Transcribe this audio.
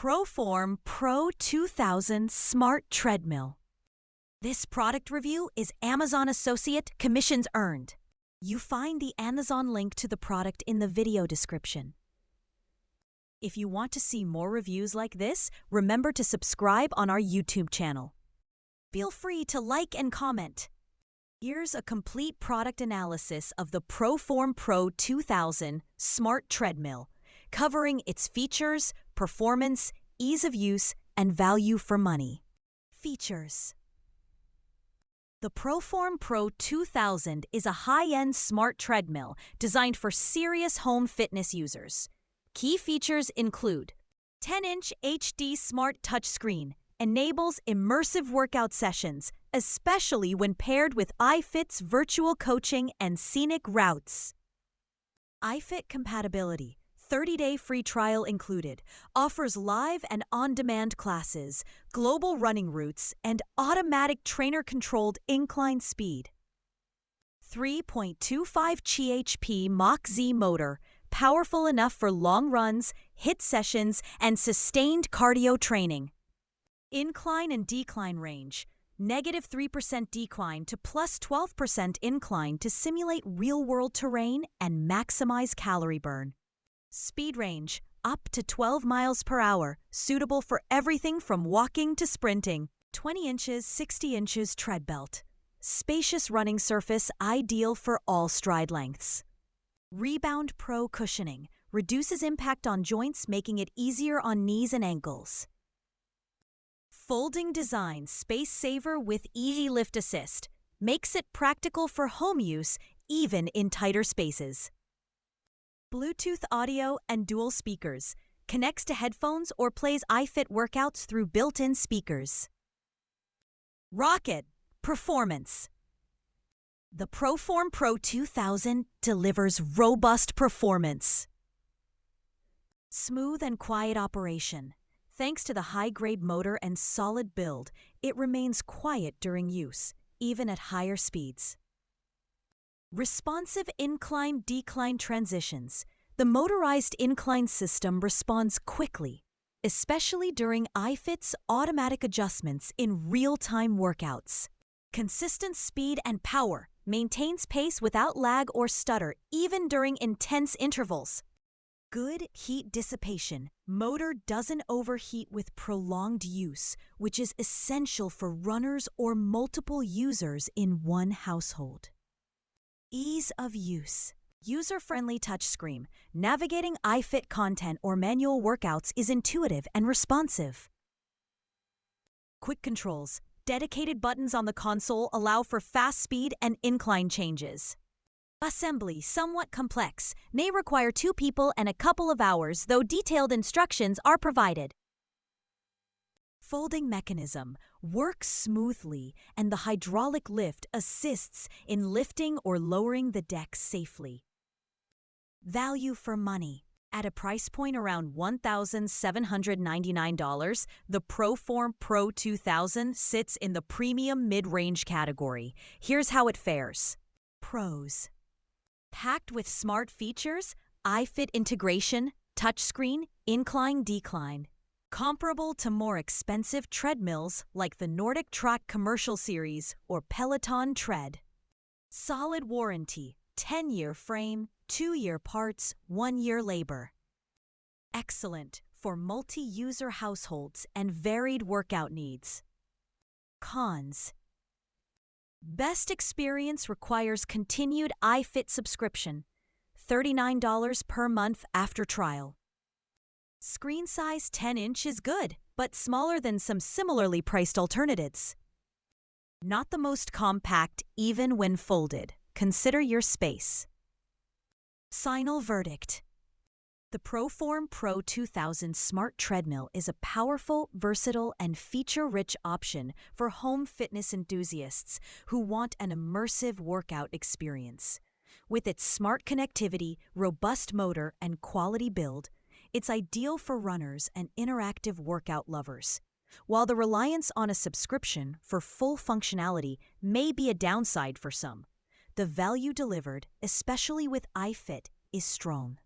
ProForm Pro 2000 Smart Treadmill. This product review is Amazon Associate Commissions Earned. You find the Amazon link to the product in the video description. If you want to see more reviews like this, remember to subscribe on our YouTube channel. Feel free to like and comment. Here's a complete product analysis of the ProForm Pro 2000 Smart Treadmill, covering its features, performance, ease of use, and value for money. Features. The ProForm Pro 2000 is a high-end smart treadmill designed for serious home fitness users. Key features include 10-inch HD Smart Touchscreen, enables immersive workout sessions, especially when paired with iFit's virtual coaching and scenic routes. iFit compatibility, 30-day free trial included, offers live and on-demand classes, global running routes, and automatic trainer-controlled incline speed. 3.25 bhp Mach-Z motor, powerful enough for long runs, HIIT sessions, and sustained cardio training. Incline and decline range, -3% decline to +12% incline to simulate real-world terrain and maximize calorie burn. Speed range, up to 12 miles per hour, suitable for everything from walking to sprinting. 20 inches, 60 inches tread belt. Spacious running surface, ideal for all stride lengths. Rebound Pro cushioning, reduces impact on joints, making it easier on knees and ankles. Folding design, space saver with easy lift assist, makes it practical for home use, even in tighter spaces. Bluetooth audio and dual speakers, connects to headphones or plays iFit workouts through built-in speakers. Rocket performance. The ProForm Pro 2000 delivers robust performance. Smooth and quiet operation. Thanks to the high-grade motor and solid build, it remains quiet during use, even at higher speeds. Responsive incline-decline transitions. The motorized incline system responds quickly, especially during iFit's automatic adjustments in real-time workouts. Consistent speed and power, maintains pace without lag or stutter, even during intense intervals. Good heat dissipation. Motor doesn't overheat with prolonged use, which is essential for runners or multiple users in one household. Ease of use. User-friendly touchscreen. Navigating iFit content or manual workouts is intuitive and responsive. Quick controls. Dedicated buttons on the console allow for fast speed and incline changes. Assembly, somewhat complex, may require 2 people and a couple of hours, though detailed instructions are provided. Folding mechanism, works smoothly, and the hydraulic lift assists in lifting or lowering the deck safely. Value for money. At a price point around $1,799, the ProForm Pro 2000 sits in the premium mid-range category. Here's how it fares. Pros. Packed with smart features, iFit integration, touchscreen, incline-decline. Comparable to more expensive treadmills like the Nordic Trot Commercial Series or Peloton Tread. Solid warranty, 10-year frame, 2-year parts, 1-year labor. Excellent for multi-user households and varied workout needs. Cons. Best experience requires continued iFit subscription, $39 per month after trial. Screen size 10-inch is good, but smaller than some similarly priced alternatives. Not the most compact even when folded. Consider your space. Final verdict. The ProForm Pro 2000 Smart Treadmill is a powerful, versatile, and feature-rich option for home fitness enthusiasts who want an immersive workout experience. With its smart connectivity, robust motor, and quality build, it's ideal for runners and interactive workout lovers. While the reliance on a subscription for full functionality may be a downside for some, the value delivered, especially with iFit, is strong.